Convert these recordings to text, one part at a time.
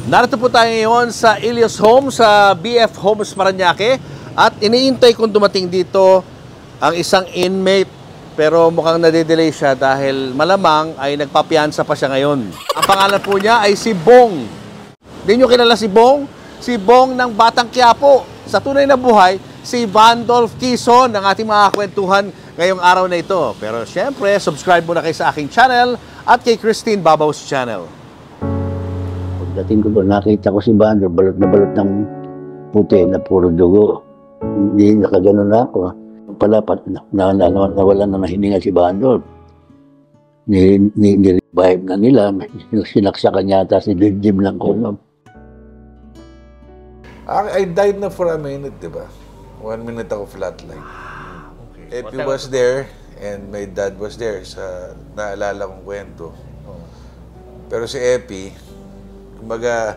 Narito po tayo ngayon sa Ilios Home, sa BF Homes Parañaque. At iniintay kong dumating dito ang isang inmate. Pero mukhang nade-delay siya dahil malamang ay nagpapiansa pa siya ngayon. Ang pangalan po niya ay si Bong. Hindi nyo kilala si Bong? Si Bong ng Batang Quiapo. Sa tunay na buhay, si Vandolph Quezon ang ating mga kwentuhan ngayong araw na ito. Pero syempre, subscribe muna kayo sa aking channel at kay Christine Babau's channel. Pagdating ko doon, nakita ko si Bandor, balot na balot ng puti na puro dugo. Hindi nakaganon na ako. Pala, nawala na hininga si Bandor. Ni-revive na nila. Sinaksakan yata si Jim ng kolom. I died na for a minute, di ba? 1 minute ako flatline. Okay. Epi was there and my dad was there sa naalala kong kwento. Pero si Epi, kumbaga,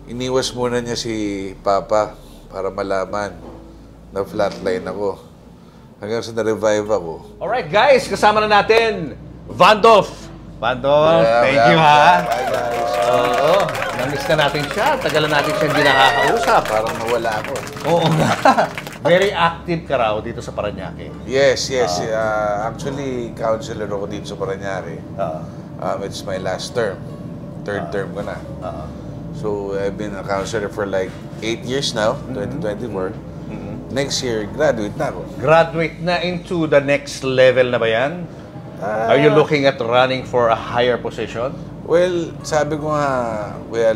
iniwas muna niya si Papa para malaman na flatline ako. Hanggang sa na-revive ako. Alright guys, kasama na natin Vandolph. Vandolph, thank you ha. Hi guys. Oo, namiss na natin siya. Tagalan natin siya hindi nakakausap. Parang nawala ako. Oo nga. Very active ka raw dito sa Parañaque. Yes. Actually, counselor ako dito sa Parañaque. It's my last term. Third term ko na. So, I've been a counselor for like 8 years now, 2024. Next year, graduate na ako. Graduate na into the next level na ba yan? Are you looking at running for a higher position? Well, sabi ko nga,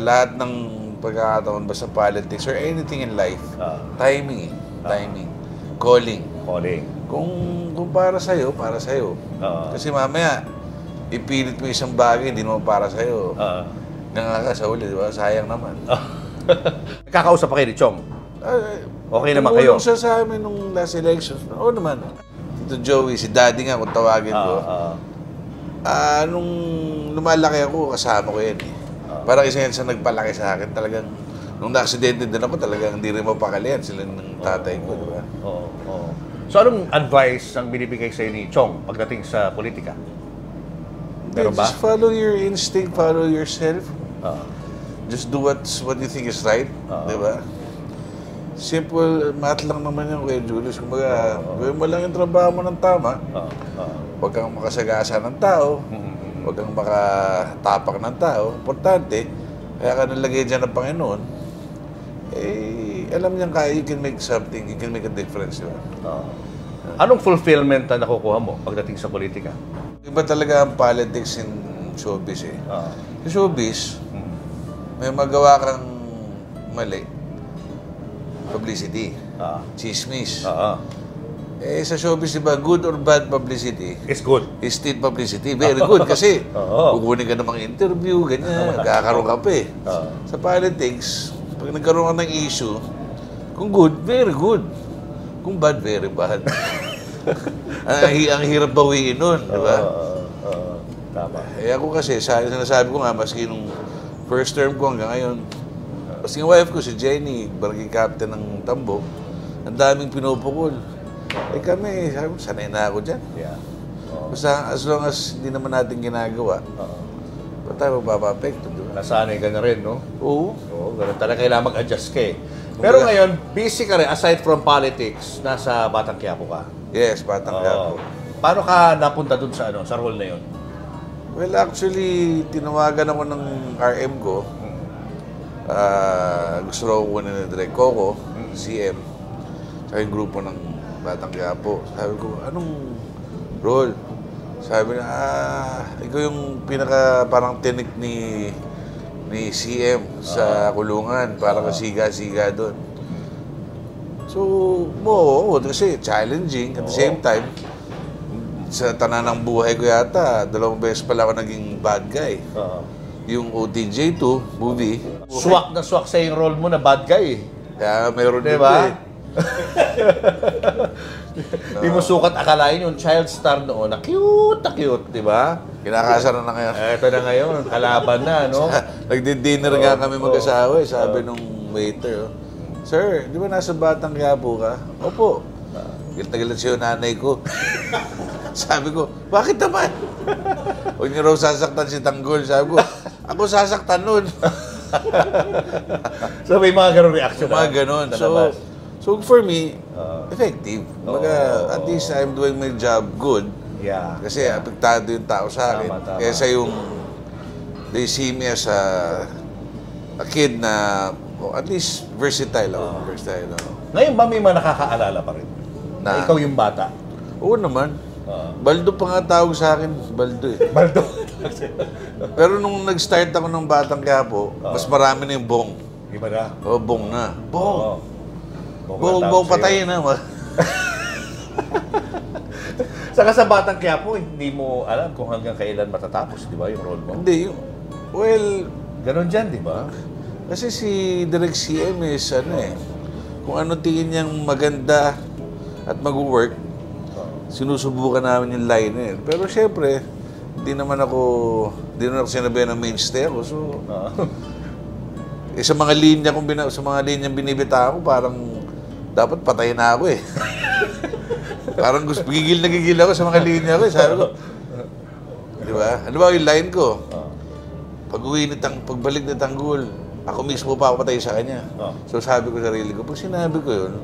lahat ng pagkakataon basta politics or anything in life, timing. Calling. Kung para sa'yo, para sa'yo. Kasi mamaya, ipilit mo isang bagay, hindi naman para sa'yo. Nangaka sa uli, di ba? Sayang naman. Nakakausap pa kayo ni Chong? Okay naman kayo? Tumulong siya sa amin nung last elections. Oo naman. Tito Joey, si Daddy nga kung tawagin ko. Nung lumalaki ako, kasama ko yan eh. Parang isa yan sa nagpalaki sa akin. Talagang, nung na-aksidente din ako, talagang hindi rin mapakalian sila ng tatay ko, di ba? So anong advice ang binibigay sa'yo ni Chong pagdating sa politika? Meron ba? Just follow your instinct, follow yourself. Just do what you think is right, di ba? Simple math lang naman yung Kuya Julius. Kumbaga, gawin mo lang yung trabaho mo ng tama. Huwag kang makasagasa ng tao. Huwag kang makatapak ng tao. Importante, kaya ka nalagay dyan ng Panginoon, alam niyang kaya, you can make something, you can make a difference. Anong fulfillment na nakukuha mo pagdating sa politika? Iba talaga ang politics in showbiz eh. Sa showbiz, may magawa kang mali. Publicity. Chismis. Sa showbiz, diba, good or bad publicity? It's good. Is still publicity. Very good. Kasi, kukunin ka ng mga interview, ganyan, magkakaroon ka pa eh. Sa politics, pag nagkaroon ka ng issue, kung good, very good. Kung bad, very bad. ang hirap bawiin nun, di ba? Tama. Ako kasi, sinasabi ko nga, maski nung first term ko hanggang ngayon, kasi yung wife ko, si Jenny, barangay captain ng Tambo, ang daming pinupukol. Kami, sabi ko, sanay na ako dyan. Basta as long as hindi naman natin ginagawa, ba't tayo magpapapekto, di ba? Nasanay ka na rin, no? Oo. Ganun talaga kailangan mag-adjust ka eh. Pero ngayon, busy ka rin, aside from politics, nasa Batang Quiapo ka. Yes, Batang Quiapo. Paano ka napunta dun sa role na yun? Well, actually, tinawagan ako ng RM ko. Gusto raw ko na Direk Coco, CM, sa yung grupo ng Batang Quiapo. Sabi ko, anong role? Sabi na, ikaw yung pinaka parang tinik ni CM sa kulungan, para kasiga-siga doon. So, kasi challenging. At the same time, sa tanan ng buhay ko yata, 2 beses pala ako naging bad guy. Yung OTJ2 movie. Swak na swak sa yung role mo na bad guy. Kaya mayroon dito diba? eh. Di mo sukat akalain yung child star noon na cute, di ba? Kinakasara na ngayon. Ito na ngayon, kalaban na, no? Nagdi-dinner nga kami mag-asawa eh. Sabi nung waiter, Sir, di ba nasa Batang Quiapo ka? Opo. Galit na galit siya yung nanay ko. Sabi ko, bakit naman? Huwag niyo raw sasaktan si Tanggol. Sabi ko, ako sasaktan nun. So may mga ganun reaction Mga ganon. sa labas. So for me, effective. At least I'm doing my job good. Yeah. Kasi apektado yung tao sa akin. Tama. Kesa yung they see me as a kid na at least versatile ako. Versatile ako. Ngayon ba may mga nakakaalala pa rin? Na ikaw yung bata? Oo naman. Baldo pa nga tawag sa akin. Baldo eh. Baldo? Pero nung nag-start ako ng Batang Quiapo, mas marami na yung bong. Iba na? Oo, bong na. Bong! Bong Patayin na. Saka sa Batang Quiapo, hindi mo alam kung hanggang kailan matatapos, di ba, yung role mo? Hindi. Well, ganon dyan, di ba? kasi si Direk CM is kung ano tingin niyang maganda at mag-work, sinusubukan namin yung line eh. Pero syempre, hindi naman ako sinabihan ng mainstay ako. So, sa mga linyang binibita ako, parang dapat patayin na ako eh. Parang gigil na gigil ako sa mga linya ko eh. Sabi ko, di ba? Ano ba yung line ko? Pagbalik ni Tanggol, ako mismo papatay sa kanya. So sabi ko sa sarili ko, pag sinabi ko yun,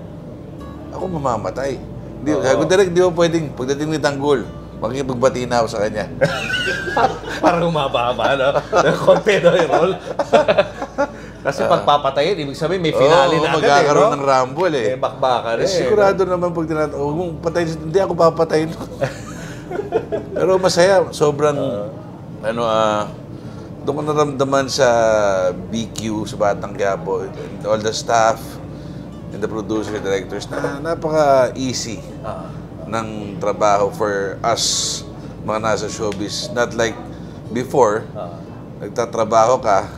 ako mamamatay. Sabi ko, Direk, di ba pwedeng pagdating ni Tanggol, makikipagbati na ako sa kanya. Parang humaba-haba, no? Konti na yung role. Kasi pagpapatayin, ibig sabihin may finale na agad magkakaroon ng rumble eh. May bakbakan eh. Sigurado naman pag huwag mong patayin, hindi ako papatayin. Pero masaya, sobrang, doon ko naramdaman sa BQ, sa Batang Quiapo, and all the staff, and the producer, directors, na napaka-easy ng trabaho for us, mga nasa showbiz. Not like before, nagtatrabaho ka,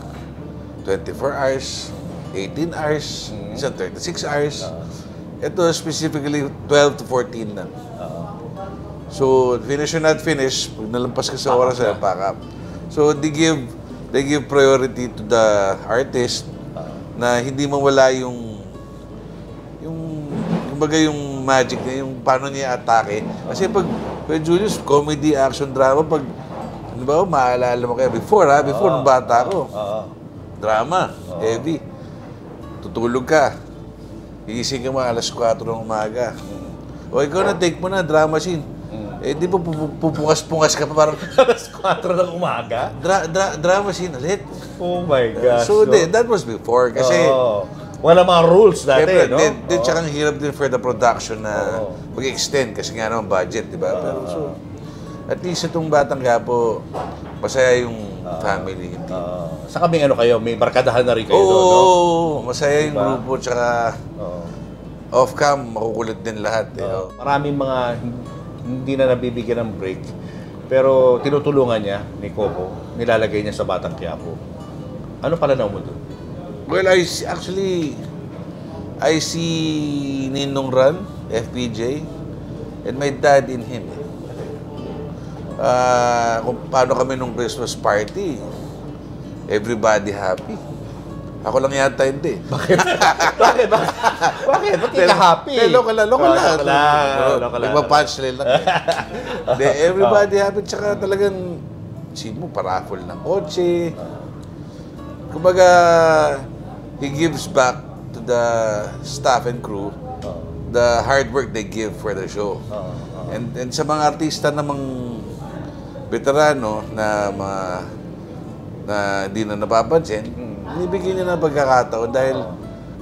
24 hours, 18 hours, isang 36 hours. Ito specifically 12 to 14 na. So, finish or not finish, pag nalampas ka sa oras, pack up. So, they give priority to the artist na hindi mawala yung kumbaga yung magic niya, yung paano niya atake. Kasi pag Julius, comedy, action, drama, pag, ano ba, maalala mo kaya, before nung bata ko. Drama, heavy. Tutulog ka. Iising ka mga alas 4 ng umaga. O ikaw na, take mo na, drama scene. Eh, di ba pupukas-pungas ka pa parang... Alas 4 ng umaga? Drama scene ulit. Oh my gosh. So, that was before. Kasi... wala mga rules dati, no? Tsaka ang hirap din for the production na mag-extend kasi nga naman budget, di ba? Pero so, at least itong Batang Quiapo, masaya yung family. Saka may kayo, may barkadahan na rin kayo doon, no? Oo, masaya yung grupo, tsaka off-cam, makukulit din lahat. Maraming mga hindi na nabibigyan ng break, pero tinutulungan niya ni Coco, nilalagay niya sa Batang Quiapo. Ano pala na mo doon? Well, I see Ninong Ran, FPJ, and my dad in him. Kung paano kami nung Christmas party, everybody happy. Ako lang yata hindi. Bakit? Bakit? Ba't ka happy? Local lang. Nagpa-punchline lang. Everybody happy. Tsaka talagang, mo, paraffol ng kotse. Kumbaga, he gives back to the staff and crew the hard work they give for the show. And sa mga artista namang veterano na hindi na napapansin, binibigyan niya ng pagkakataon dahil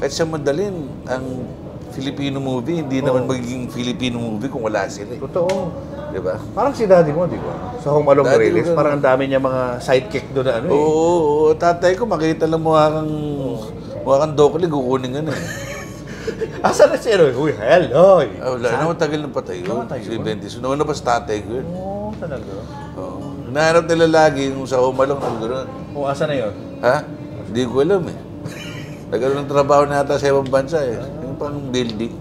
kahit sa madalin, ang Filipino movie, hindi naman magiging Filipino movie kung wala sila. Totoo. Diba? Parang si daddy mo, di ba? Sa Home Alone release, parang ang dami niya mga sidekick doon na Oo, tatay ko, makita lang mukha kang Dokli, kukunin nga na eh. Asan na si Uy, hello! Wala na, matagal na patay yun. Si Bentis. Noon na pa sa tatay ko yun. Oo, talaga. Hinahanap nila lagi yung sa Home Alone. Oo, asan na yun? Ha? Hindi ko alam eh. Nagkaroon ng trabaho na yata sa ibang bansa eh. Yung pang building.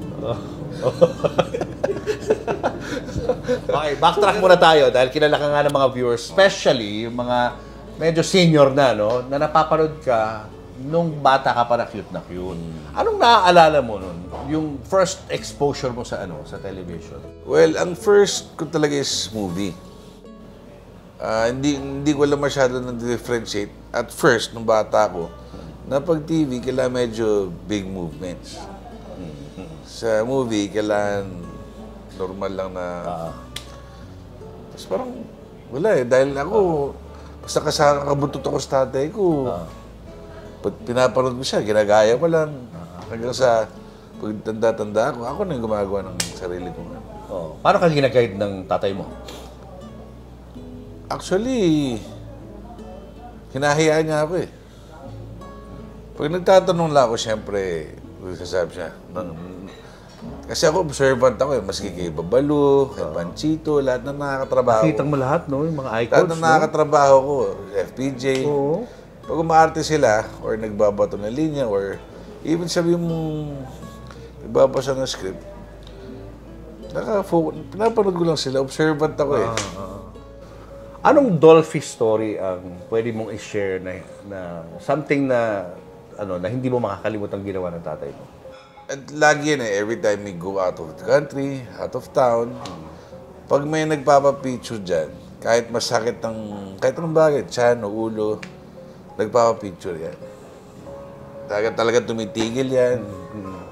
Okay, backtrack muna tayo dahil kilala ka nga ng mga viewers, especially yung mga medyo senior na, no, na napapanood ka nung bata ka pa na cute na cute. Anong naaalala mo nun? Yung first exposure mo sa sa television? Well, ang first ko talaga is movie. Hindi ko alam masyado na differentiate. At first, nung bata ko, Na pag TV, kailangan medyo big movements. Sa movie, kailangan normal lang na... Tapos parang, wala eh. Dahil ako, basta kabutot ako sa tatay ko. Pag pinapanood ko siya, ginagaya ko lang. Hanggang sa, pag tanda-tanda ako na yung gumagawa ng sarili ko. Paano ka ginaguide ng tatay mo? Actually, hinahayaan niya ako eh. Pag nagtatanong lang ako, siyempre, sasabi siya, kasi ako observant ako eh, maski kay Babalo, kay Panchito, lahat na nakakatrabaho. Nakita mo lahat, no? Yung mga icons, lahat na nakakatrabaho ko, FPJ. Oo. Pag umaarte sila, or nagbabato ng linya, or even sabi mong nagbabasa ng script, pinapanood ko lang sila, observant ako eh. Anong Dolphy story ang pwede mong i-share na something na na hindi mo makakalimutan ginawa ng tatay mo? At lagi yan eh, every time we go out of the country, out of town, pag may nagpapapicture dyan, kahit masakit kahit anong bagay, tiyan o ulo, nagpapapicture yan. Talaga tumitigil yan.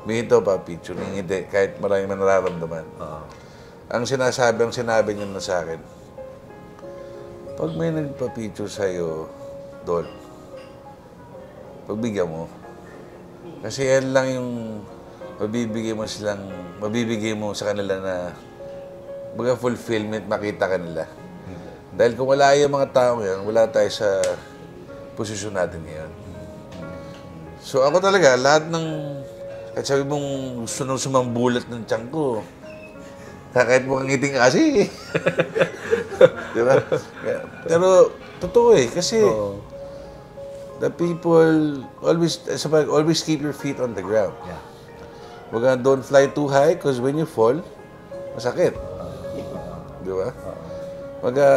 Minto pa picture, ngingiti, kahit maraming nararamdaman. Ang sinabi niya na sa akin, pag may nagpa-picture sa'yo, Dol, pagbigyan mo. Kasi yan lang yung mabibigay mo sa kanila na baga fulfillment, makita kanila. Dahil kung wala yung mga tao ngayon, wala tayo sa posisyon natin ngayon. So ako talaga, lahat ng, kahit sabi mong gusto nang sumambulat ng tiyan ko, kahit mukhang ngiting kasi. Diba? Pero, totoo eh, kasi the people always keep your feet on the ground. Yeah. Baga, don't fly too high because when you fall, masakit. Diba? Baga,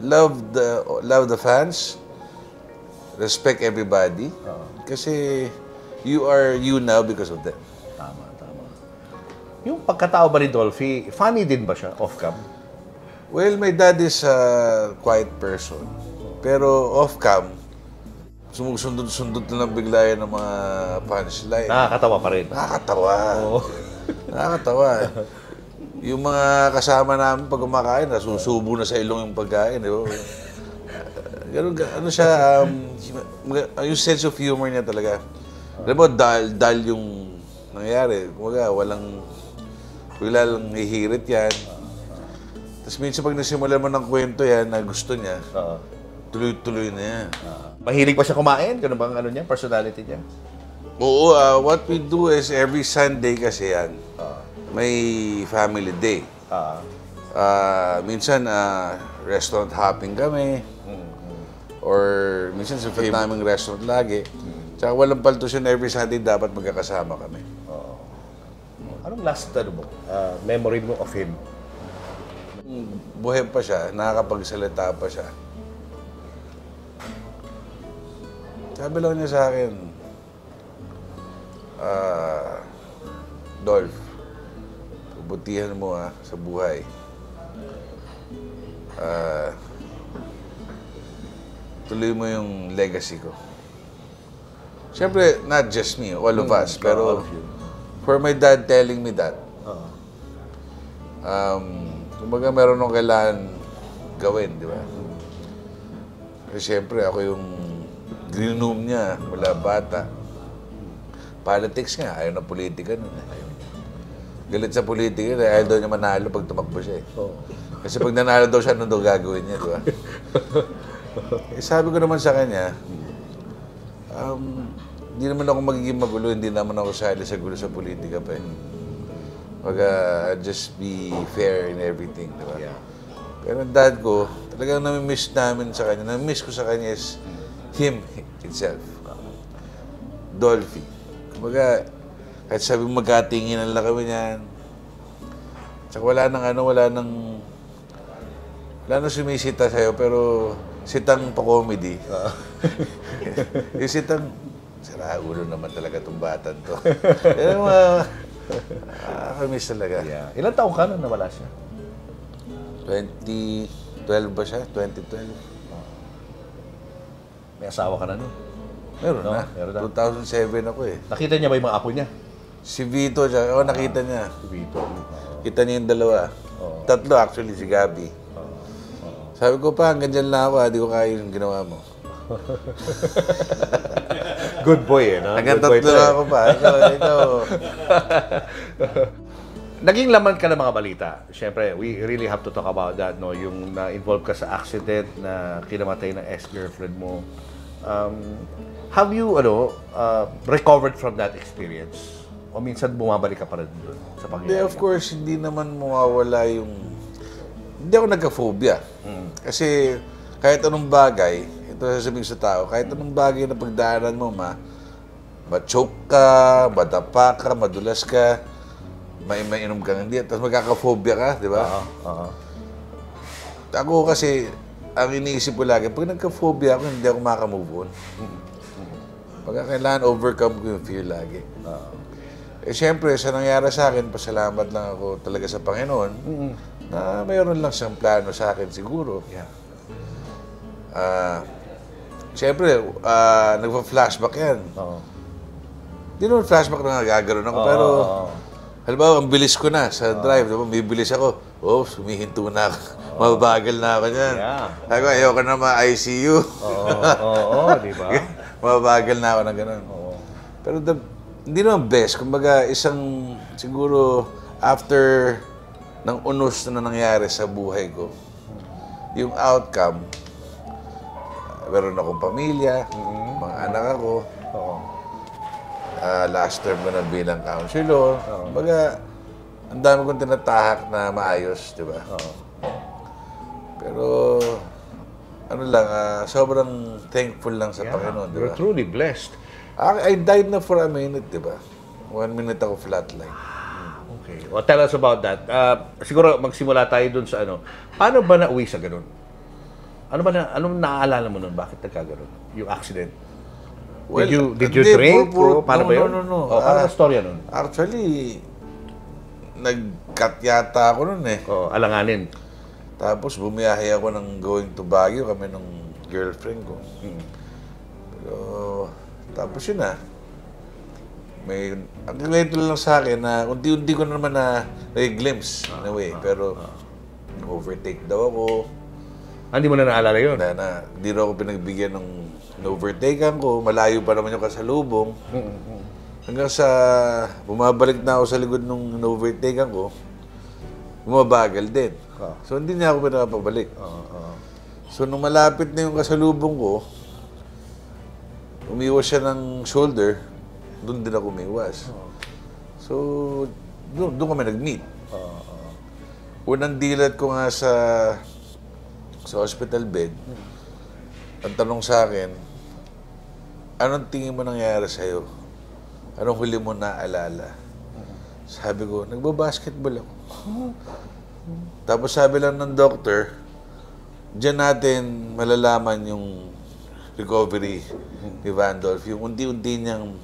love the fans, respect everybody, kasi you are you now because of them. Tama. Yung pagkatao ba ni Dolphy, funny din ba siya off-cam? Well, my dad is a quiet person. Pero off-cam, sumusundot-sundot na lang bigla yan ng mga punchline. Nakakatawa pa rin. Nakakatawa. Nakakatawa. Yung mga kasama namin pag kumakain, nasusubo na sa ilong yung pagkain. Ganun, ano siya, yung sense of humor niya talaga. Alam mo, dal yung nangyayari. Kumaga, bigla lang hihirit yan. Tapos minsan pag nasimula mo ng kwento yan na gusto niya, tuloy-tuloy na yan. Mahilig pa siya kumain? Ganun bang niya, personality niya? Oo, what we do is every Sunday kasi yan, may family day. Minsan, restaurant hopping kami. Or minsan sa favorite naming restaurant lagi. Tsaka walang paltusyon every Sunday, dapat magkakasama kami. Anong last memory mo of him? Buhay pa siya, nakakapagsalita pa siya. Sabi lang niya sa akin, Dolph, pabutihan mo sa buhay. Tuloy mo yung legacy ko. Siyempre, not just me, all of us. Pero for my dad telling me that, kumbaga meron nung kailangan gawin, di ba? Kasi siyempre, ako yung green room niya mula bata. Politics nga, ayaw na politika nun. Galit sa politika, ayaw daw niya manalo pag tumakbo siya eh. Kasi pag nanalo daw siya, ano daw gagawin niya, di ba? Sabi ko naman sa kanya, hindi naman ako magiging magulo, hindi naman ako sali sa gulo sa politika pa eh. Just be fair in everything, di ba? Yeah. Pero ang dad ko, talagang nami-miss namin sa kanya. Nami-miss ko sa kanya is him itself. Dolphy. Kumbaga, kahit sabi mo magkatinginan lang kami niyan. Tsaka wala nang sumisita sa'yo, pero sitang pa-comedy. Yung sitang, sira ulo naman talaga itong batan to. Yan nakakamiss talaga. Yeah. Ilan taong ka na nawala siya? 2012 ba siya? 2012. May asawa ka na nun? Meron No? na. Meron na. 2007 ako eh. Nakita niya ba yung mga apo niya? Si Vito, nakita niya. Si Vito. Kita niya yung dalawa. Tatlo actually, si Gabi. Sabi ko pa, hanggang dyan lang ako, di ko kaya yung ginawa mo. Good boy eh, no? Hanggang Good boy tatlo to, lang ako pa. Ikaw. Naging laman ka ng mga balita. Siyempre, we really have to talk about that, no? Yung na-involve ka sa accident na kinamatay ng ex-girlfriend mo. Have you, recovered from that experience? O minsan bumabalik ka pa rin doon sa Hindi, pangyayari? of course, hindi naman mawawala yung... Hindi ako nagka-phobia. Kasi kahit anong bagay, ito sasabihin sa tao, kahit anong bagay na pagdaanan mo, ma-choke ka, madapa ka, madulas ka, mainom kang hindi, tapos magkaka-phobia ka, di ba? Ako kasi, ang iniisip ko lagi, pag nagka-phobia ako, hindi ako maka-move on. Pagka kailangan overcome ko yung fear lagi. Eh, siyempre, sa nangyari sa akin, pasalamat lang ako talaga sa Panginoon na mayroon lang siyang plano sa akin siguro. Yeah. Siyempre, nagpa-flashback yan. Hindi naman flashback na nagagaroon ako, pero halimbawa, ang bilis ko na sa drive, diba? Bibilis ako, sumihinto na ako. Mababagal na ako niyan. Yeah. Ako, ayoko na ma-ICU. Di ba? Mababagal na ako na gano'n. Pero hindi naman best. Kumbaga, siguro, after ng unos na nangyari sa buhay ko, yung outcome, meron akong pamilya, mga anak ako, last term ko na bilang counselor. Kumbaga, ang dami kong tinatahak na maayos, di ba? Pero, sobrang thankful lang sa Panginoon, di ba? You're truly blessed. I died na for a minute, di ba? 1 minute ako flatline. Okay. Well, tell us about that. Siguro magsimula tayo dun sa paano ba nauwi sa ganun? Anong naaalala mo nun? Bakit nagkaganon? Yung accident? Well, did you drink? Paano ba yun? No. Paano ang storya nun? Actually, nag-cut yata ako nun eh. Alanganin. Tapos bumiyahe ako ng going to Baguio kami ng girlfriend ko. Pero, tapos yun ang kwento lang sa akin na unti-unti ko naman na-glimpse in a way. Pero, overtake daw ako. Hindi mo na naalala yun? Hindi raw ako pinagbigyan ng overtakean ko. Malayo pa naman yung kasalubong. Hanggang sa bumabalik na ako sa likod nung overtakean ko, bumabagal din. So, hindi niya ako pinapabalik. So, nung malapit na yung kasalubong ko, umiwas siya ng shoulder, doon din ako umiwas. So, doon kami nag-meet. Unang dilat ko nga sa hospital bed, ang tanong sa akin, anong tingin mo nangyari sa'yo? Anong huli mo naalala? Sabi ko, nagbabasketball ako. Tapos sabi lang ng doctor, diyan natin malalaman yung recovery ni Vandolph. Yung unti-unti niyang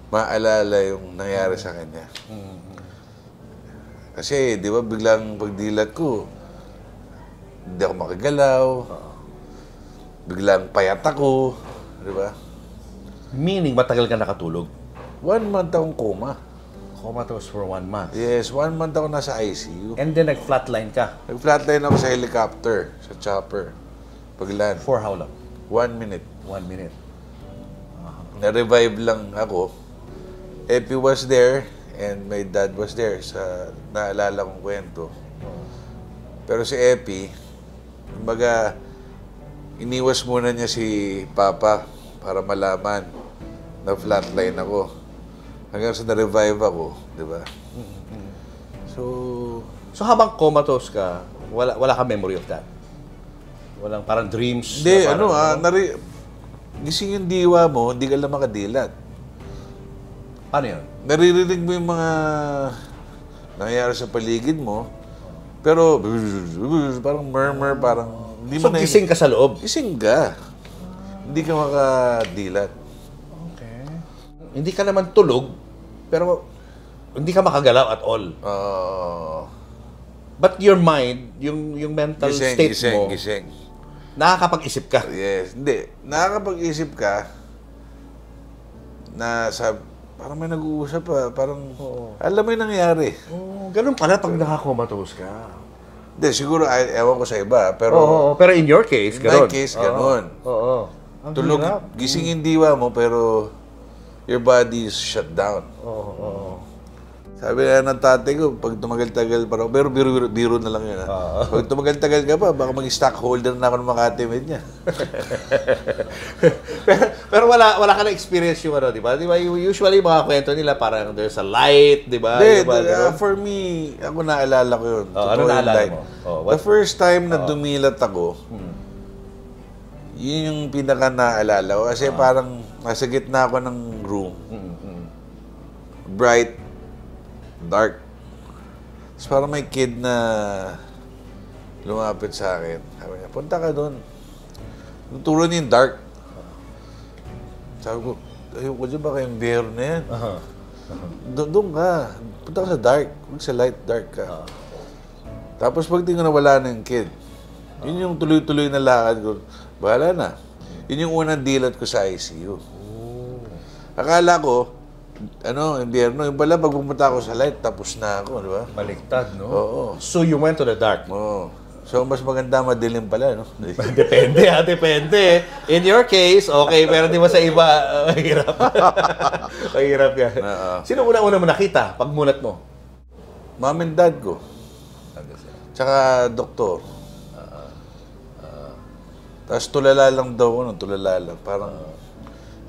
maalala yung nangyari sa kanya. Kasi, di ba, biglang pagdilat ko, hindi ako makagalaw. Biglang payat ako. Di ba? Meaning, matagal ka nakatulog? 1 month akong coma. Comatose for 1 month. Yes, 1 month ako nasa ICU. And then, nag-flatline ka? Nag-flatline ako sa helicopter, sa chopper. Pag-land. For how long? 1 minute. 1 minute. Na-revive lang ako. Epi was there and my dad was there sa naalala kong kwento. Pero si Epi, kumbaga, iniwas muna niya si Papa para malaman na flatline ako. Hanggang sa na-revive ako, di ba? So habang comatose ka, wala ka memory of that? Walang parang dreams? Hindi, na parang, gising yung diwa mo, hindi ka lang makadilat. Paano yun? Naririnig mo yung mga nangyayari sa paligid mo, pero parang murmur, parang... So gising ka sa loob? Gising ka. Hindi ka makadilat. Okay. Hindi ka naman tulog, pero hindi ka makagalaw at all. But your mind, yung mental state mo, gising. nakakapag-isip ka. Yes. Hindi. Nakakapag-isip ka, na parang may nag-uusap pa, parang alam mo yung nangyari. Ganun pala pag nakakomatose ka. Hindi, siguro, ewan ko sa iba, pero Pero in your case, in my case, ganun. Ang Tulog, hirap. gising yung diwa mo, pero your body is shut down. Sabi nga ng tatay ko, pag tumagal-tagal parang, pero biro na lang yun. Pag tumagal-tagal ka pa, baka mag-stockholder na ako ng Makati Med niya. pero wala ka na experience yung ano, di ba? Di ba, usually mga kwento nila parang there's a light, di ba? For me, ako naalala ko yun. Ano naalala mo? The first time na dumilat ako, yun yung pinaka naalala ko. Kasi parang nasa gitna ako ng room. Bright, dark. Tapos parang may kid na lumapit sa akin. Sabi niya, punta ka doon. Turo niya yung dark. Sabi ko, ayoko dyan ba kayong bear na yan? Doon ka. Punta ka sa dark. Huwag sa light, dark ka. Tapos pagtingin na wala na yung kid. Yun yung tuloy-tuloy na lakad ko. Bahala na. Yun yung unang dilat ko sa ICU. Akala ko, impyerno. Yung pala, pag pumunta ako sa light, tapos na ako, di ba? Baliktad, no? Oo. So you went to the dark? Oo. So, mas maganda madilim pala, no? Depende, depende. In your case, okay, pero di ba sa iba, mahirap. Mahirap yan. Sino una-una mo nakita pag mulat mo? Mom and dad ko. Tsaka doktor. Tapos tulala lang daw ako, tulala lang. Parang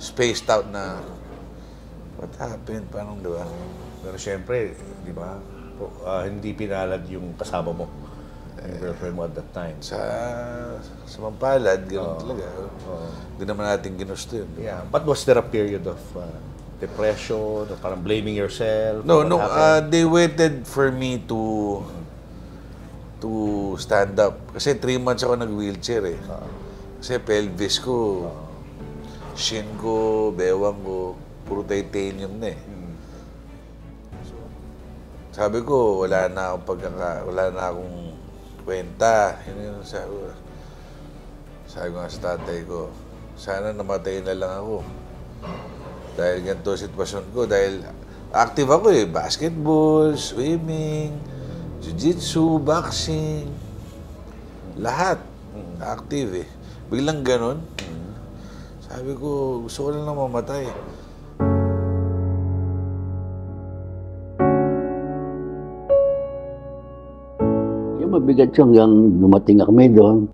spaced out na, what happened? Parang, di ba? Pero syempre, di ba, hindi pinalad yung kasama mo. Yung girlfriend mo at that time. Sa Mampalad, gano'n talaga. Hindi naman natin ginusto yun. Yeah. But was there a period of depression, or parang blaming yourself? No, they waited for me to stand up. Kasi 3 months ako nag-wheelchair eh. Kasi pelvis ko, shin ko, bewang ko, puro titanium na eh. Sabi ko, wala na akong kwenta. Yun yung sabi ko nga sa tatay ko, sana namatay na lang ako. Dahil ganito sitwasyon ko. Dahil active ako eh. Basketball, swimming, jiu-jitsu, boxing. Lahat. Active eh. Biglang ganun. Sabi ko, gusto ko lang mamatay. Mabigat yung hanggang dumating kami doon.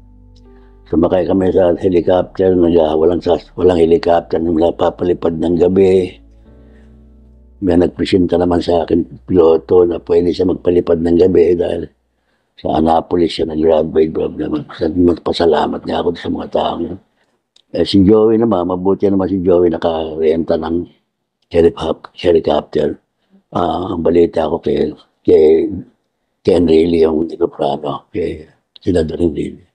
Sumakay kami sa helicopter, walang helicopter na napapalipad ng gabi. May nagpresenta naman sa akin, piloto, na pwede siya magpalipad ng gabi dahil sa Annapolis siya nag-graduate. Pasalamat niya ako sa mga tao. Si Joey naman, mabuti naman si Joey nakarenta ng helicopter. Ang balita ko kay Enrile yung Soprano, kay Senador Enrile.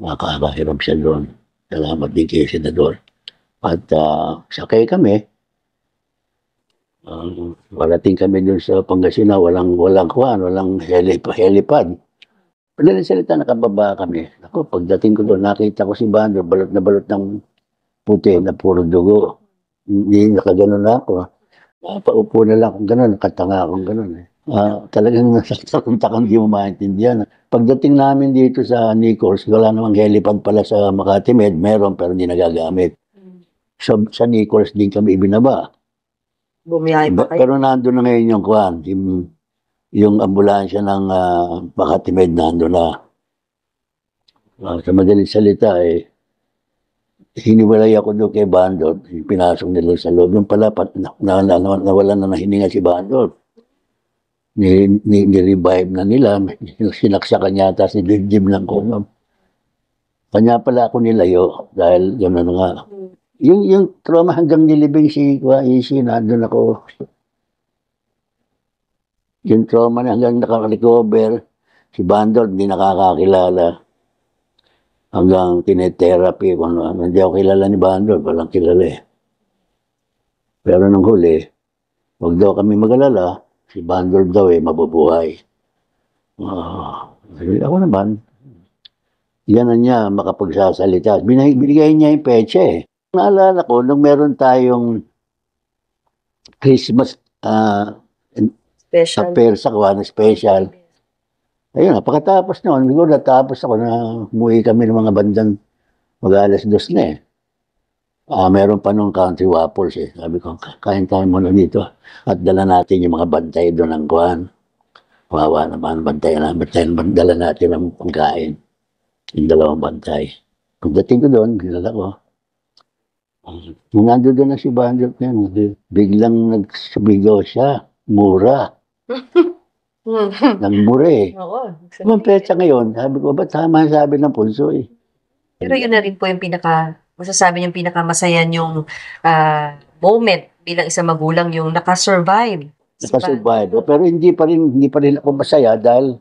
Nakakahiram siya doon. Salamat din kay Senador. At sakay kami. Parating kami doon sa Pangasinan, walang helipad. Padaling salita, nakababa kami. Ako, pagdating ko doon, nakita ko si Bandor, balot na balot ng puti na puro dugo. Hindi nakaganon na ako. Paupo na lang akong gano'n, nakatanga akong gano'n eh. Talagang nasaktan di mo maintindihan. Pagdating namin dito sa Nichols, wala namang helipad pala sa Makati Med, meron pero hindi nagagamit. So, sa Nichols din kami ibinaba. Bumiyahe pa kayo? Pero nandun na ngayon yung kwan, yung ambulansya ng Makati Med nandun na. Sa madaling salita hiniwalay ako doon kay Bandor, pinasok nila sa loob. Yung pala, nawalan na ng hininga si Bandor. Ni-revive na nila, sinaksakan yata si Jim lang ko. Kanya pala ako nilayo, dahil gano'n nga. Yung trauma hanggang nilibing si nandun ako. Yung trauma na hanggang nakarecover, si Bandor hindi nakakakilala. Hanggang tinetherapy, kung ano. Hindi ako kilala ni Bandor, walang kilala eh. Pero nung huli, huwag daw kami mag-alala, si Bandor daw mabubuhay. Ako naman, yan na niya makapagsasalita. Binigay niya yung peche eh. Naalala ko, nung meron tayong Christmas Special. affair sa kuha na special. Ayun, pagkatapos noon, siguro natapos ako na umuwi kami ng mga bandang mag-alas 2 na eh. Meron pa nung country waffles eh. Sabi ko, kain tayo muna dito. At dala natin yung mga bantay doon ng kuhan. Wawa naman, dala natin ang pagkain. Yung dalawang bantay. Pagdating ko doon, ginala ko. Nung nando doon na si Bandot yan, biglang nagsabigaw siya. Mura. Nagmura eh. Oo. Ibang petsa ngayon, sabi ko, ba't tama sabi ng punso eh? Pero yun na rin po yung masasabi niyong pinakamasaya yung moment bilang isang magulang yung nakasurvive. Nakasurvive. Pero hindi pa rin ako masaya dahil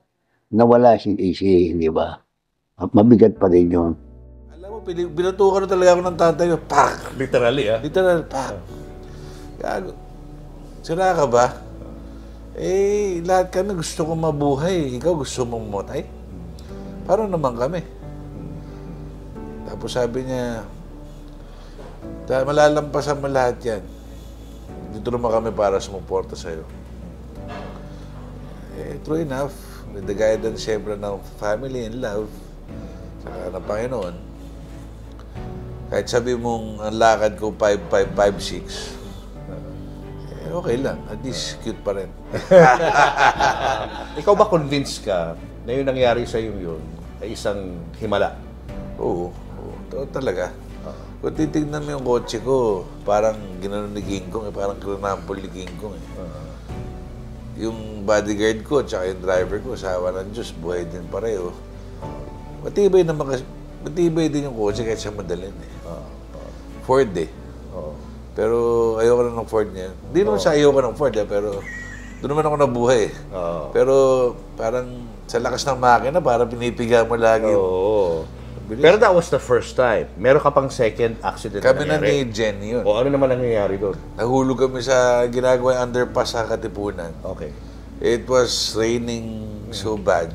nawala si AC, di ba? Mabigat pa rin yun. Alam mo, binatukan na talaga ako ng tatay ko. Pak! Literally, Literal, pak! Gago. Sira ka ba? Lahat kami gusto kong mabuhay. Ikaw gusto mong matay? Paano naman kami? Tapos sabi niya, malalampasan mo lahat yan. Dito naman kami para sumuporta sa'yo. True enough, with the guidance siyempre ng family and love, saka ng Panginoon, kahit sabi mong ang lakad ko 5'5", 5'6", okay lang. At least cute pa rin. Ikaw ba convinced ka na yung nangyari sa yun ay isang himala? Oo. Talaga. Kung titignan mo yung kotse ko, parang ginanon ni King Kong, parang krinampol ni King Kong. Yung bodyguard ko, tsaka yung driver ko, sa awa ng Diyos, buhay din pareho. Matibay din yung kotse kahit siya madalin eh. Ford eh. Pero ayoko na ng Ford niya. Hindi naman siya ayoko ng Ford pero doon naman ako nabuhay. Pero parang sa lakas ng makina, parang pinipiga mo lagi. Pero that was the first time. Meron ka pang second accident Kami na nangyari. ni Jenny yun. O ano naman ang nangyayari doon? Nahulog kami sa ginagawa yung underpass sa Katipunan. Okay. It was raining so bad.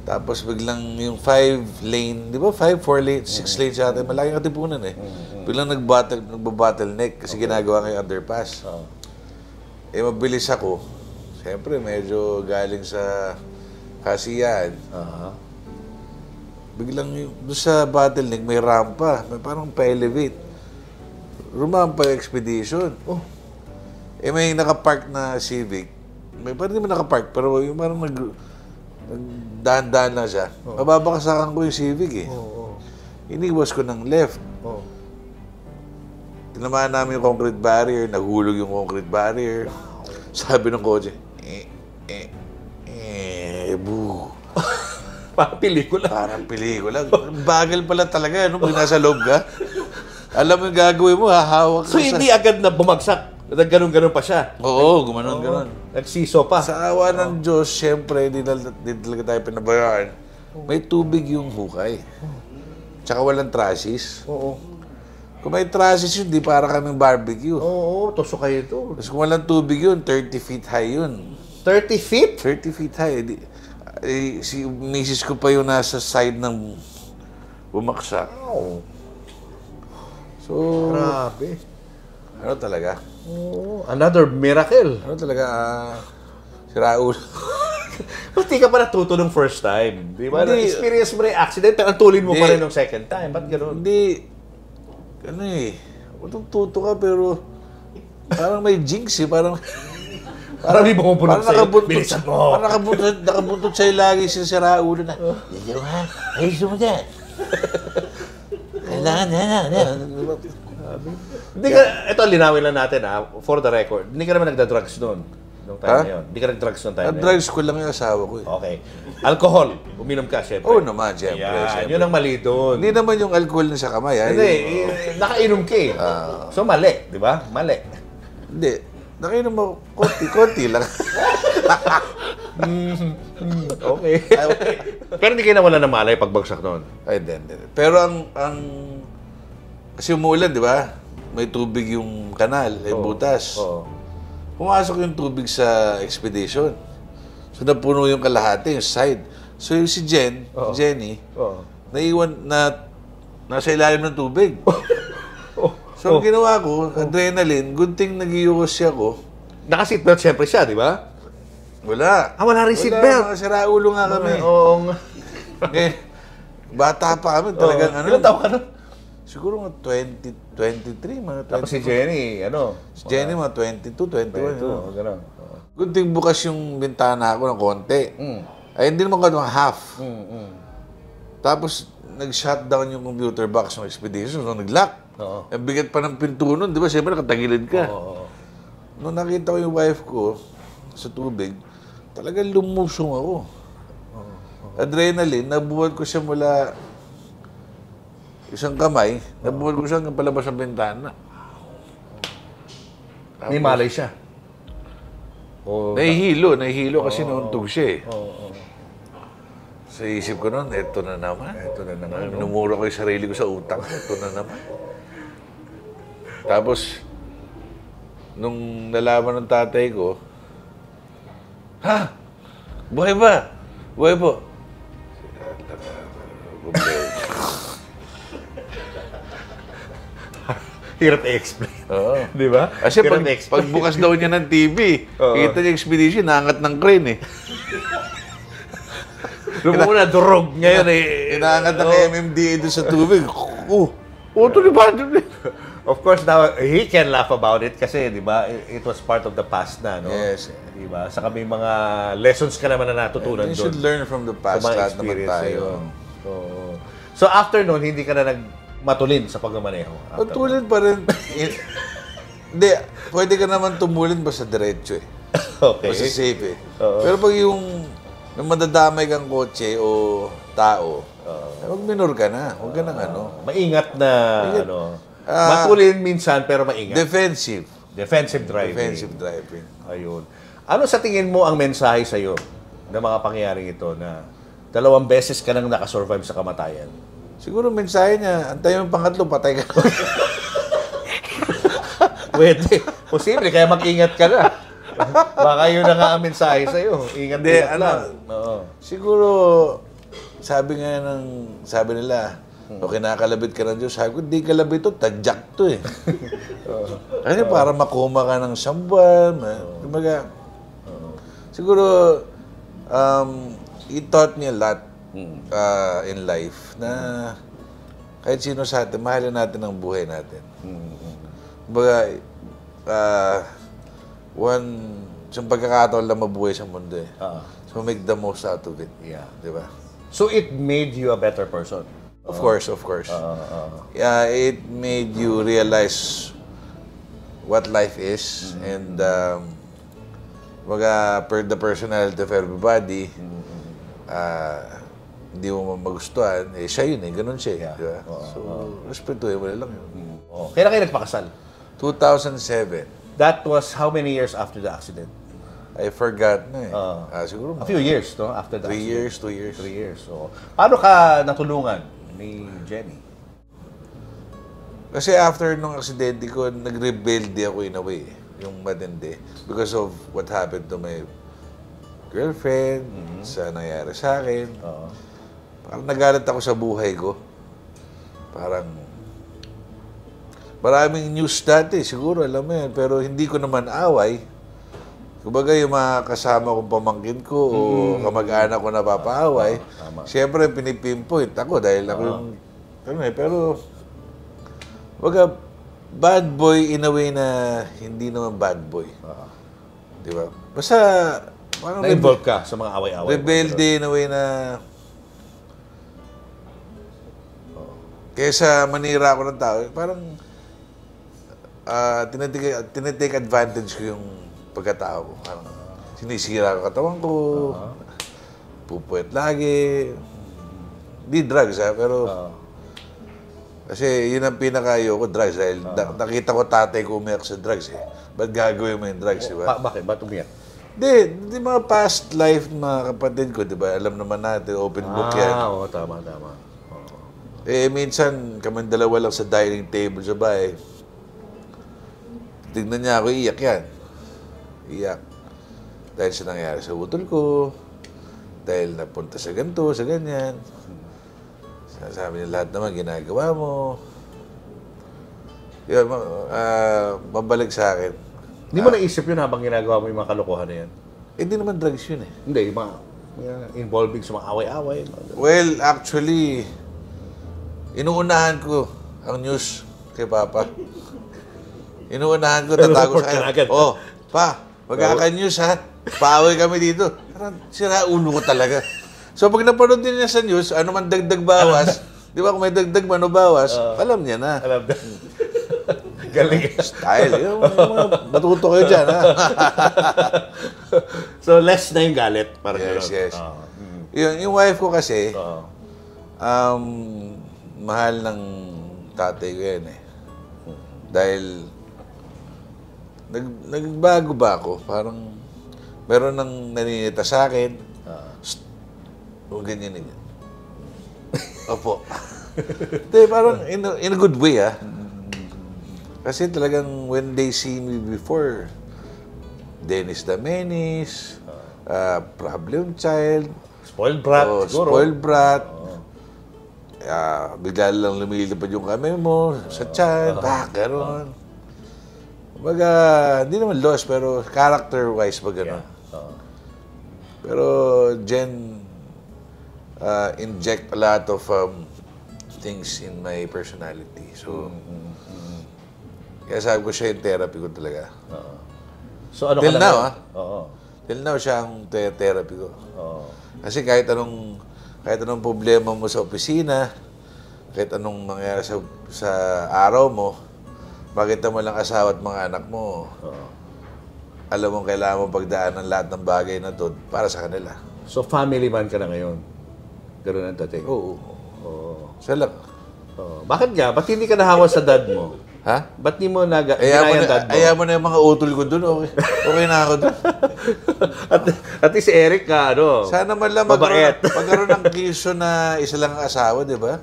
Tapos biglang yung 5 lane, di ba 4 lane, 6 lanes sa atin, malaking Katipunan eh. Biglang nagbo-bottleneck kasi ginagawa ng underpass. Mabilis ako. Siyempre, medyo galing sa kasiyahan. Biglang doon sa bottleneck, may rampa. May parang pa-elevate. Rumampa yung expedition. May nakapark na Civic. Parang hindi mo nakapark, pero yung parang nagdahan-dahan lang siya. Mababakasakan ko yung Civic eh. Iniwas ko ng left. Tinamaan namin yung concrete barrier, naghulog yung concrete barrier. Sabi ng kotse, boo. Parang pelikula. Parang pelikula. Bagal pala talaga, no? Pag nasa loob ka. Alam mo yung gagawin mo, hahawak So hindi agad na bumagsak. Nagganon-ganon pa siya. Oo, gumanon-ganon. Nagsiso pa. Sa awa ng Diyos, siyempre, di talaga tayo pinabayaan. May tubig yung hukay. Tsaka walang trusses. Kung may trusses yun, di para kaming barbecue. Tusok kayo ito. Tapos kung walang tubig yun, 30 feet high yun. 30 feet? 30 feet high. Si misis ko pa yung nasa side ng bumaksak. So, Grabe. ano talaga? Another miracle. Ano talaga? Si Raul. Ba't di ka pa natuto nung first time? Di ba? Hindi. Na-experience mo na yung accident, pero ang tulin mo pa Hindi. rin nung second time. Ba't gano'n? Hindi. Ano eh. Tuto ka pero parang may jinx eh. Parang Parang di bumubunog sa'yo. nakabuntot. Bilisan mo. Parang nakabuntot sa'yo lagi si Raul na. Hindi mo ha. Ayos mo dyan. Kailangan na. Hindi ka, ito linawin lang natin for the record. Hindi ka naman nagda-drugs noon. Nung time na yun. Hindi ka nag-drugs noong time na yun. Drugs ko lang yung asawa ko eh. Okay. Alcohol. Uminom ka, syempre. Oo naman, siyempre. Yan. Yun ang mali doon. Hindi naman yung alcohol na sa kamay. Hindi. Nakainom ka eh. So mali. Di ba? Mali. Hindi. Nakainom mo, konti lang. Okay. Pero hindi kayo nawala ng malay pagbagsak noon. Ay, hindi. Pero kasi umuulan, di ba? May tubig yung kanal, may butas. Pumasok yung tubig sa expedition. So, napuno yung kalahati, yung side. So, yung si Jenny, naiwan na nasa ilalim ng tubig. So, ang ginawa ko, adrenaline, good thing nag-iuwas siya ko. Naka-seatbelt siyempre siya, di ba? Wala. Wala rin seatbelt. Mga siraulo nga kami. Oo nga. Eh, bata pa kami, talagang Ilan taon ka na? Siguro mga 23, mga 20. Tapos si Jenny, Si Jenny, mga 22, 21. Ito, gano'n. Good thing bukas yung bintana ko ng konti. Ay, hindi naman mga half. Tapos, nag-shutdown yung computer box ng expedition. So, nag-lock. Oo. Ang bigat pa ng pinto nun, di ba? Siyempre, nakatagilid ka. Oo. Nung nakita ko yung wife ko sa tubig, talagang lumusong ako. Adrenaline, nabuhat ko siya mula isang kamay, nabuhat ko siya hanggang palabas ng bintana. May malay siya. O, Nahihilo kasi nauntog siya eh. Oo. Sa isip ko noon, eto na naman. Ito na naman. Minumura ko yung sarili ko sa utak. Eto na naman. Tapos, nung nalaman ng tatay ko, ha? Buhay ba? Buhay po. Hirap i-explain. Oo. Di ba? Kasi Hirap pagbukas daw niya ng TV, kita niya expedition, naangat ng crane eh. Noong una, durog. Ngayon eh. Inaangat ng MMDA doon sa tubig. Ito di ba? Of course, now, he can laugh about it kasi, di ba, it was part of the past na, no? Yes. Di ba? Saka may mga lessons ka naman na natutunan You doon. should learn from the past. Sa mga Lahat naman experience tayo. yun. So, after nun, hindi ka na matulin sa pagmamaneho. Tulin pa rin. Hindi, pwede ka naman tumulin basta diretso eh. Okay. Basta safe eh. Pero pag yung madadamay kang kotse o tao, mag-minor ka na. Huwag ka nang ano. Maingat na, Maingat. matulin minsan, pero maingat. Defensive. Defensive driving. Defensive driving. Ayun. Ano sa tingin mo ang mensahe sa'yo ng mga pangyayaring ito na 2 beses ka nang nakasurvive sa kamatayan? Siguro mensahe niya, antayin mo yung pangatlo, patay ka. Pwede. Posible, kaya mag-ingat ka na. Baka yun na nga ang mensahe sa'yo. Ingat Hindi, lang. Oo. Siguro, sabi nila, o kinakalabit ka ng Diyos, sabi ko, di kalabit to, tadyak to eh. Kasi para makuma ka ng sambuan. Kumbaga, siguro, it taught me a lot in life na kahit sino sa atin, mahalin natin ang buhay natin. Kumbaga, yung pagkakataon lang mabuhay sa mundo eh. So make the most out of it. Yeah. Di ba? So it made you a better person? Of course. Yeah, it made you realize what life is and per the personality of everybody, hindi mo magustuhan, eh siya yun eh, ganun siya eh. Di ba? So, respetuhin mo na lang yun. Kailan kayo nagpakasal? 2007. That was how many years after the accident? I forgot na eh. Siguro A few years, no? After the 3 accident. years, 2 years. 3 years. So, paano ka natulungan ni Jenny? Kasi after nung aksidente ko, nag-rebelde ako in a way. Yung matindi. Because of what happened to my girlfriend, sa nangyari sa akin. Parang nagalit ako sa buhay ko. Parang maraming news dati, siguro, alam mo yan. Pero hindi ko naman away. Kumbaga, yung mga kasama kong pamangkin ko o kamag-anak ko na papaaway, siyempre pinipinpoint ako dahil ako yung... Pero, kumbaga, bad boy in a way na hindi naman bad boy. Di ba? Basta, parang Na-involve ka sa mga away-away? rebelde in a way na... Kesa manira ako ng tao, parang tinitake advantage ko yung pagkatao ko. Parang sinisira ko katawan ko, pupuwet lagi. Di drugs pero... Kasi yun ang pinaka-ayoko, drugs. Dahil nakita ko tatay ko umiyak sa drugs eh. Ba't gagawin mo yung drugs, di ba? Bakit? Ba't umiyak? Di mga past life mga kapatid ko, di ba? Alam naman natin, open book yan. Oo, tama. Eh, minsan, kami dalawa lang sa dining table sa bahay. Tignan niya ako, iyak yan. Iyak. Dahil sa nangyari sa utol ko, dahil napunta sa ganito, sa ganyan. Sabi niya, lahat naman ginagawa mo. yun, mabalik sa akin. Hindi mo naisip yun habang ginagawa mo yung mga kalokohan na yan? Hindi naman drugs yun eh. Hindi, yung mga involving sa mga away-away. Well, actually, inuunahan ko ang news kay Papa. Inuunahan ko, tatago sa kanya. Oh, pa, magkaka-news ha. Paaway kami dito. Parang sira ulo ko talaga. So pag napanood din niya sa news, ano man dagdag bawas, di ba kung may dagdag man o bawas, alam niya na. Alam na. Galing. Style. Yung mga matuto kayo dyan, ha? So, less na yung galit. Parang Yes, gano'n. yes. Yung wife ko kasi, mahal ng tatay ko yan eh. Dahil, nagbago ba ako? Parang, meron nang naninita sa akin. O ganyan. Opo. Hindi, parang in a good way, ah. Kasi talagang when they see me before, Dennis the Menace, problem child, Spoiled brat, siguro. spoiled brat, bigla lang lumilipad yung kamay mo sa tiyan, gano'n. Kumbaga, hindi naman lost, pero character-wise ba gano'n. Pero Jen inject a lot of things in my personality. So, kaya sabi ko siya yung therapy ko talaga. So, ano Till ka now, ngayon? Oo. Till now, siya ang therapy ko. Oo. Kasi kahit anong problema mo sa opisina, kahit anong mangyari sa araw mo, makita mo lang asawa at mga anak mo, alam mo kailangan mo pagdaanan lahat ng bagay na to para sa kanila. So, family man ka na ngayon? Ganun ang dating? Oo. Oo. Siya lang. Oo. Bakit nga? Ba't hindi ka nahawa sa dad mo? Ha? Ba't di mo ginayang dad mo? Ayaw mo na yung mga utol ko dun. Okay na ako dun. At si Eric ka, ano? Sana man lang magkaroon ng kiso na isa lang ang asawa, di ba?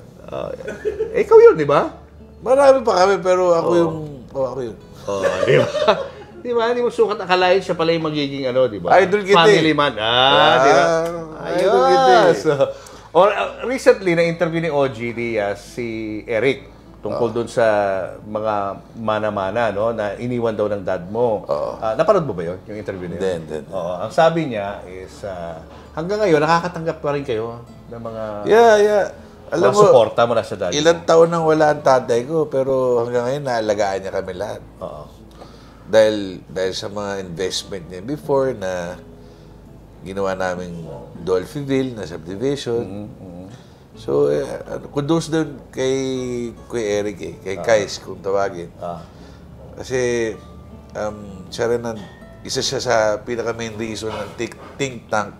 Ikaw yun, di ba? Marami pa kami, pero ako yung... ako yun. Oo, di ba? Di ba? Hindi mo sukat akalain siya pala yung magiging ano, di ba? Idol kita Family man. Di ba? Idol kita eh. So, or, recently, na-interview ni OG si Eric tungkol doon sa mga mana-mana, no, na iniwan daw ng dad mo. Napanood mo ba yun, yung interview niya? Hindi. Oo. Ang sabi niya is, hanggang ngayon, nakakatanggap pa rin kayo ng mga Yeah. Alam mo, suporta mo na sa dad mo. ilang taon nang wala ang tatay ko, pero hanggang ngayon, naalagaan niya kami lahat. Oo. Dahil sa mga investment niya before na ginawa namin Dolphyville na subdivision. So, kudos doon kay Eric kay Kais kung tawagin. Kasi siya rin isa siya sa pinaka-main reason ng think tank.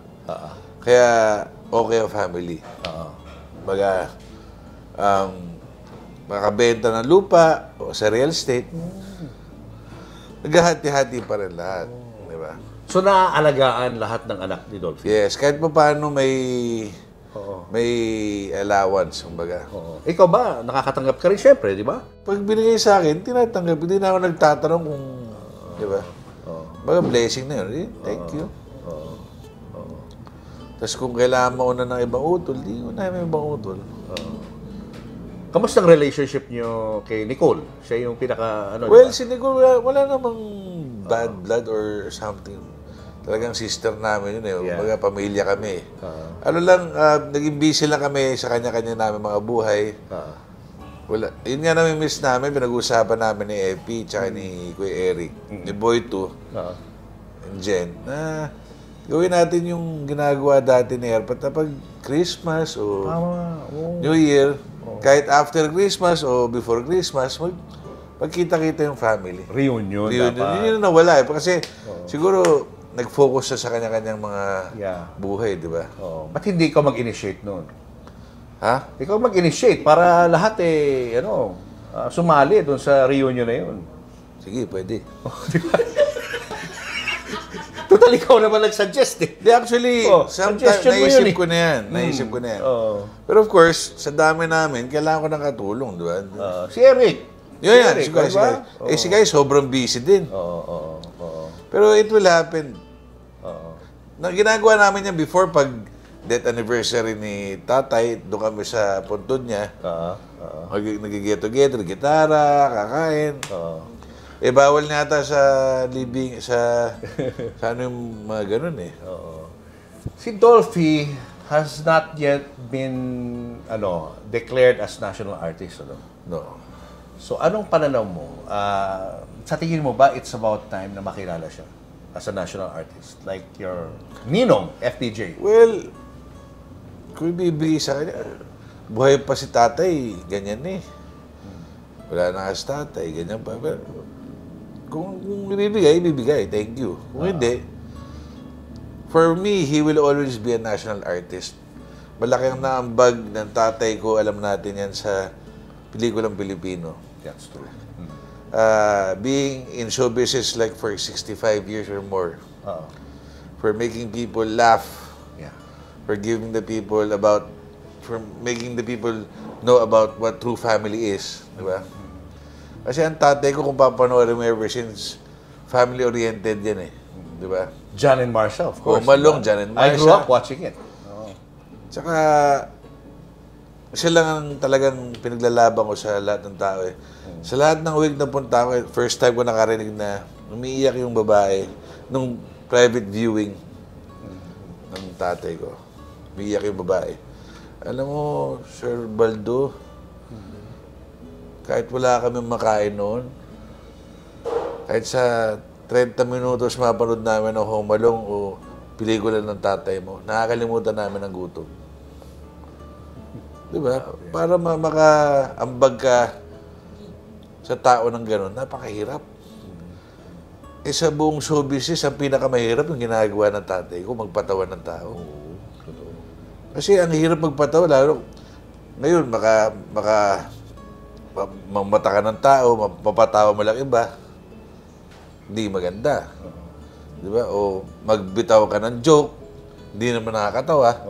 Kaya okay ang family. Baga, makabenta ng lupa o sa real estate, naghahati-hati pa rin lahat. Di ba? So, naaalagaan lahat ng anak ni Dolphy? Yes, kahit pa paano may allowance, kumbaga. Ikaw ba, nakakatanggap ka rin siyempre, di ba? Pag binigay sa akin, tinatanggap. Hindi na ako nagtatanong kung, di ba? Baga blessing na yun. Thank you. Tapos kung kailangan mauna ng ibang utol, di ko na may ibang utol. Kamusta ang relationship niyo kay Nicole? Siya yung pinaka, Well, si Nicole, wala namang bad blood or something. Talagang sister namin yun eh. Baga pamilya kami. Ano lang, naging busy lang kami sa kanya-kanya namin mga buhay. Wala. Yun nga namin miss namin, pinag-uusapan namin ni Epi, tsaka ni Kuya Eric, ni Boy 2, and Jen, na gawin natin yung ginagawa dati ni Erpat na pag Christmas o New Year, kahit after Christmas o before Christmas, magkita-kita yung family. Reunion Yun yung nawala eh. Kasi siguro nag-focus sa kanya-kanyang mga buhay, di ba? Ba't hindi ikaw mag-initiate noon? Ha? Ikaw mag-initiate para lahat sumali doon sa reunion na yun. Sige, pwede. Total, ikaw naman nag-suggest eh. Di actually, sometimes naisip ko na yan. Naisip ko na yan. Pero of course, sa dami namin, kailangan ko ng katulong, di ba? Si Eric. Yan. Si Guy. Si Guy, sobrang busy din. Pero it will happen. Ginagawa namin yan before pag death anniversary ni tatay, doon kami sa puntod niya. Nag-get-together, gitara, kakain. Eh, bawal nga ata sa living, sa ano yung mga ganun eh. Si Dolphy has not yet been declared as national artist, ano? No. So anong pananaw mo? Sa tingin mo ba it's about time na makilala siya as a national artist? Like your Ninong, FPJ. Well, kung ibibigay sa kanya, buhay pa si tatay, ganyan eh. Wala na si tatay, ganyan pa. Pero, kung ibibigay, thank you. Kung hindi, for me, he will always be a national artist. Malaki ang naambag ng tatay ko, alam natin yan sa pelikulang Pilipino. That's true. Being in show business like for 65 years or more, for making people laugh, for giving the people for making the people know about what true family is, di ba? Kasi ang tatay ko, kung papanoorin mo ever since, family-oriented yan eh, di ba? John and Marsha, of course. Malong, John and Marsha. I grew up watching it. Tsaka, siya lang ang talagang pinaglalaban ko sa lahat ng tao eh. Sa lahat ng wig na punta ko, first time ko nakarinig na umiiyak yung babae nung private viewing ng tatay ko. Umiiyak yung babae. Alam mo, Sir Baldo, kahit wala kami makain noon, kahit sa 30 minutos mapanood namin ng Home Alone o pelikula ng tatay mo, nakakalimutan namin ang gutom. Diba? Para makaambag ka sa tao ng gano'n, napakahirap. Eh sa buong show business, ang pinakamahirap yung ginagawa ng tatay ko, magpatawa ng tao. Kasi ang hirap magpatawa, lalo ngayon, mamata ka ng tao, mapatawa mo lang iba, hindi maganda. Di ba? O magbitaw ka ng joke, hindi naman nakakatawa.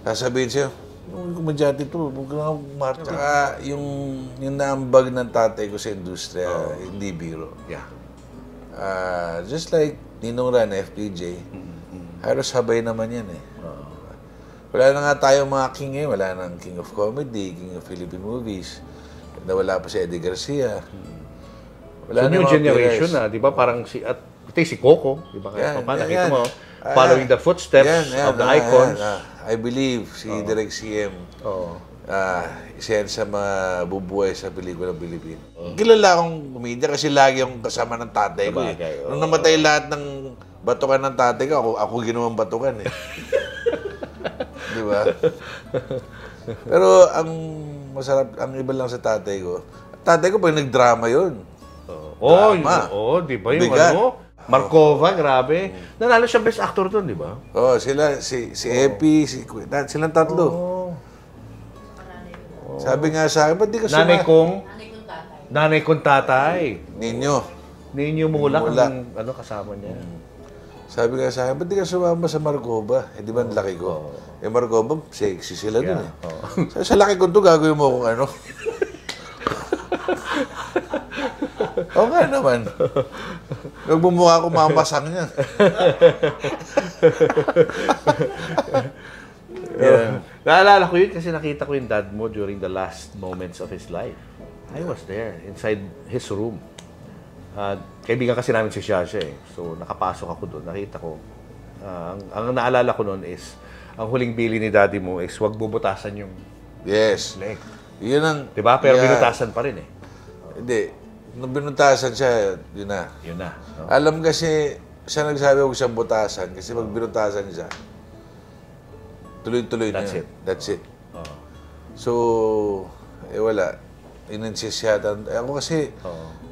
Sasabihin sa'yo, yung kumadyante ito, huwag ka nga Tsaka yung naambag ng tatay ko sa industriya, hindi biro. Just like Ninong Ran, FPJ, halos sabay naman yan eh. Wala na nga tayong mga king eh. Wala nang King of Comedy, King of Philippine Movies. Nawala pa si Eddie Garcia. Wala so new generation na, di ba? Parang si Coco, di ba? Nakita mo, following the footsteps of the icons. I believe si Direk CM, isa yan sa mga bubuhay sa pelikulang Pilipino. Kilala akong komedya kasi lagi akong kasama ng tatay ko. Nung namatay lahat ng batukan ng tatay ko, ako ginawang batukan eh. Di ba? Pero ang masarap, ang iba lang sa tatay ko pag nag-drama yun. Di ba yung Markova, grabe. Nanalo siya best actor doon, di ba? Sila, si Epi, silang tatlo. Sabi nga sa akin, ba't di ka Nanay kong tatay. Ninyo Mulak ang kasama niya. Sabi nga sa akin, ba't di ka sumama sa Markova? Di ba ang laki ko? Markova, sexy sila dun eh. Sa laki ko ito, gagawin mo kung ano. Nga naman. Huwag bumukha ko mamasang niya. Naalala ko yun kasi nakita ko yung dad mo during the last moments of his life. I was there, inside his room. Kaibigan kasi namin si Shasha eh. So, nakapasok ako doon. Nakita ko. Ang naalala ko noon is, ang huling bili ni daddy mo is huwag bubutasan yung leg. Yun ang... Diba? Pero binutasan pa rin eh. Hindi. Nung binutasan siya, yun na. No? Alam kasi, siya nagsabi huwag siyang butasan kasi pag binutasan siya, tuloy-tuloy na yun. That's it. So, wala. In-insist siya. Ako kasi,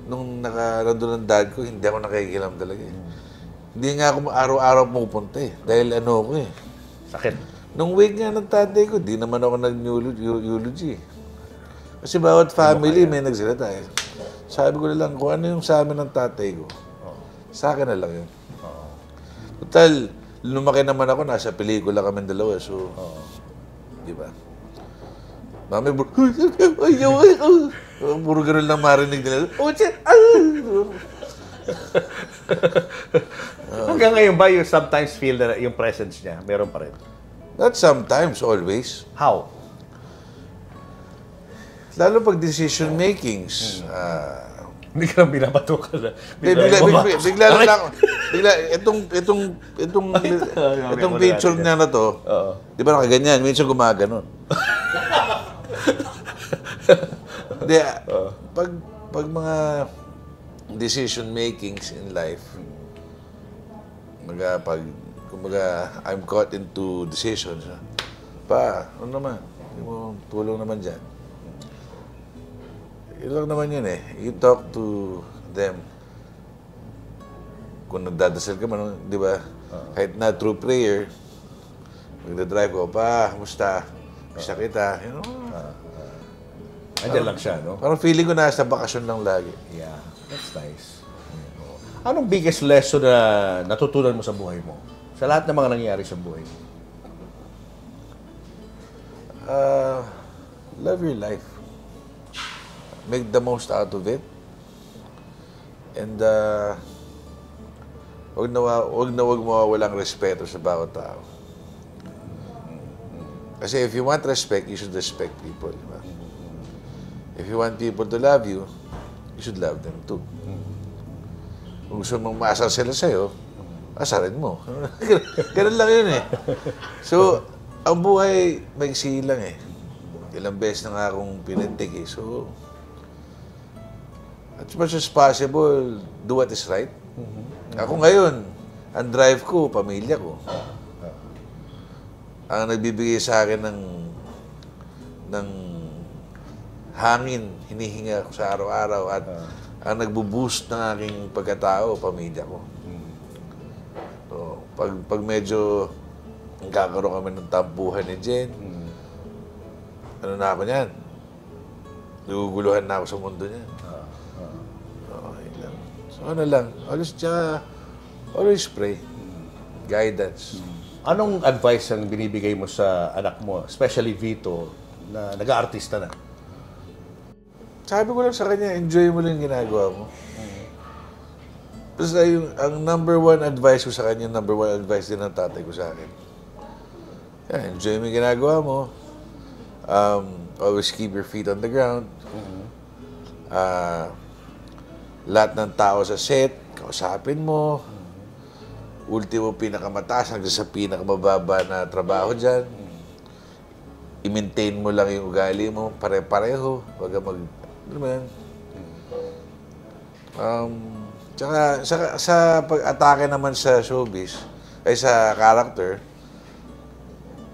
nung nandun ng dad ko, hindi ako nakikilam talaga eh. Hindi nga ako araw-araw pupunta eh. Dahil ko eh. Sakit. Nung week nga ng tatay ko, di naman ako nag-eulogy. Kasi bawat family may nagsalita eh. Sabi ko na lang, kung ano yung sa amin ng tatay ko, sa akin na lang yun. Total, lumaki naman ako, nasa pelikula kami dalawa, so, di ba? Mami, puro ganun lang marinig nila. Hanggang ngayon ba, you sometimes feel na yung presence niya, meron pa rin? Not sometimes, always. How? Lalo pag decision makings. Hindi ka lang binabatukan na. Bigla na lang. Bigla, itong picture niya na to, di ba nakaganyan? Minsan gumaganon. Hindi, pag mga decision makings in life, kumbaga, I'm caught into decisions. Ano naman? Hindi mo tulong naman dyan. Yun lang naman yun eh. You talk to them. Kung nagdadasal ka man, di ba? Kahit na through prayer, magdadrive ko, kamusta? Bisa kita. You know? Andiyan lang siya, no? Parang feeling ko nasa bakasyon lang lagi. Yeah, that's nice. Anong biggest lesson na natutunan mo sa buhay mo? Sa lahat ng mga nangyayari sa buhay mo? Love your life. Make the most out of it. And wag mawawalang respeto sa bawat tao. Kasi if you want respect, you should respect people. Diba? If you want people to love you, you should love them too. Kung gusto mong maasar sila sa'yo, asarin mo. Ganun lang yun eh. So, ang buhay, maiksi lang eh. Ilang beses na nga akong pinintig eh. So, as much as possible, do what is right. Ako ngayon, ang drive ko, pamilya ko. Ang nagbibigay sa akin ng hangin, hinihinga ko sa araw-araw at ang nagbo-boost ng aking pagkatao, pamilya ko. So, pag medyo kakaroon kami ng tampuhan ni Jen, ano na ako niyan? Naguguluhan na ako sa mundo niyan. So ano lang, always pray. Guidance. Anong advice ang binibigay mo sa anak mo, especially Vito, na nag-aartista na? Sabi ko lang sa kanya, enjoy mo lang yung ginagawa mo. Basta ang number one advice ko sa kanya, number one advice din ng tatay ko sa akin. Yeah, enjoy mo yung ginagawa mo. Always keep your feet on the ground. Lahat ng tao sa set, kausapin mo. Ultimo pinakamataas hanggang sa pinakamababa na trabaho dyan. I-maintain mo lang yung ugali mo, pare-pareho. Huwag ka ano ba yan? Tsaka sa pag-atake naman sa showbiz, ay sa character,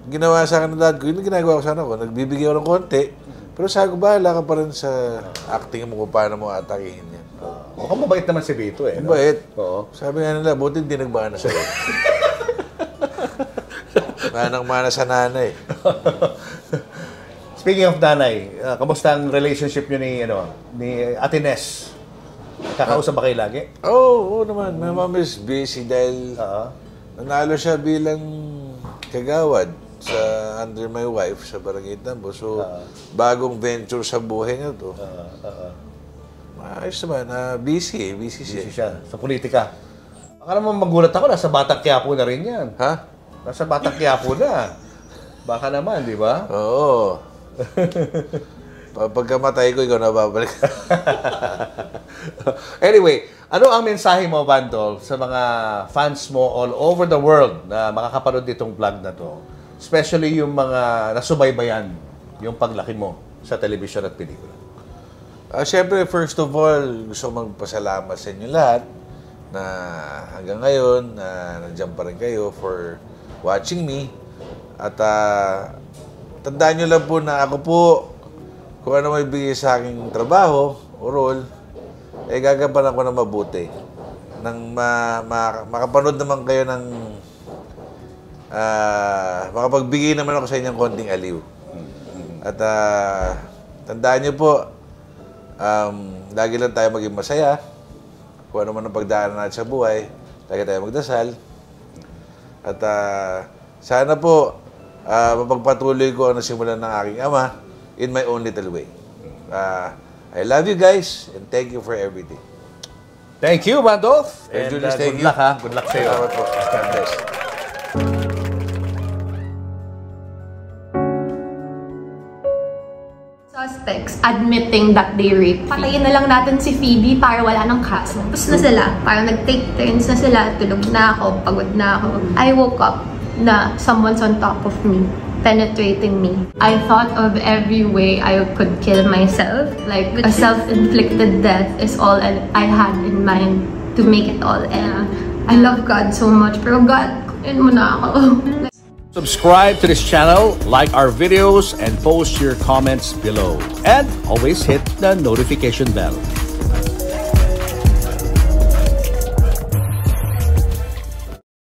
ginawa sa akin ng dad ko, yung ginagawa ko sana ko, nagbibigay ako ng konti, pero sabi ko, bahala ka pa rin sa acting mo kung paano mo atakihin yan. Mukhang mabait naman si Vito eh. Mabait. Oo. Sabi nga nila, buti hindi nagbana sa'yo. Manang-mana sa nanay. Speaking of nanay, kamusta ang relationship niyo ni Ate Ness? Kakausap ba kayo lagi? Oo naman. My mom is busy dahil nanalo siya bilang kagawad sa under my wife sa Barangay Tambo. So, bagong venture sa buhay niya to. Ayos naman. Busy siya. Sa politika. Baka naman magulat ako, nasa Batang Quiapo na rin yan. Ha? Nasa Batang Quiapo na. Baka naman, di ba? Oo. Pagkamatay ko, ikaw na babalik. Anyway, ano ang mensahe mo, Vandol, sa mga fans mo all over the world na makakapanood ditong vlog na to? Especially yung mga nasubaybayan yung paglaki mo sa television at pelikula. Siyempre, first of all, gusto ko magpasalamat sa inyo lahat na hanggang ngayon, nandiyan pa rin kayo for watching me. At tandaan nyo lang po na ako po, kung ano may bigay sa aking trabaho o role, gagampanan ko na mabuti. Nang makapanood naman kayo ng makapagbigay naman ako sa inyong konting aliw. At tandaan nyo po, lagi lang tayo maging masaya. Kung ano man ang pagdaanan natin sa buhay, lagi tayo magdasal. At sana po, mapagpatuloy ko ang nasimulan ng aking ama in my own little way. I love you guys and thank you for everything. Thank you, Vandolph. And Julius, thank good you. luck, ha? Good luck sa'yo. Salamat po. God bless. admitting that they raped me. Patayin na lang natin si Phoebe para wala ng kaso. Tapos na sila, parang nag-take turns na sila, tulog na ako, pagod na ako. I woke up na someone's on top of me, penetrating me. I thought of every way I could kill myself. Like, a self-inflicted death is all I had in mind to make it all end. I love God so much, pero God, kunin mo na ako. Subscribe to this channel, like our videos, and post your comments below. And always hit the notification bell.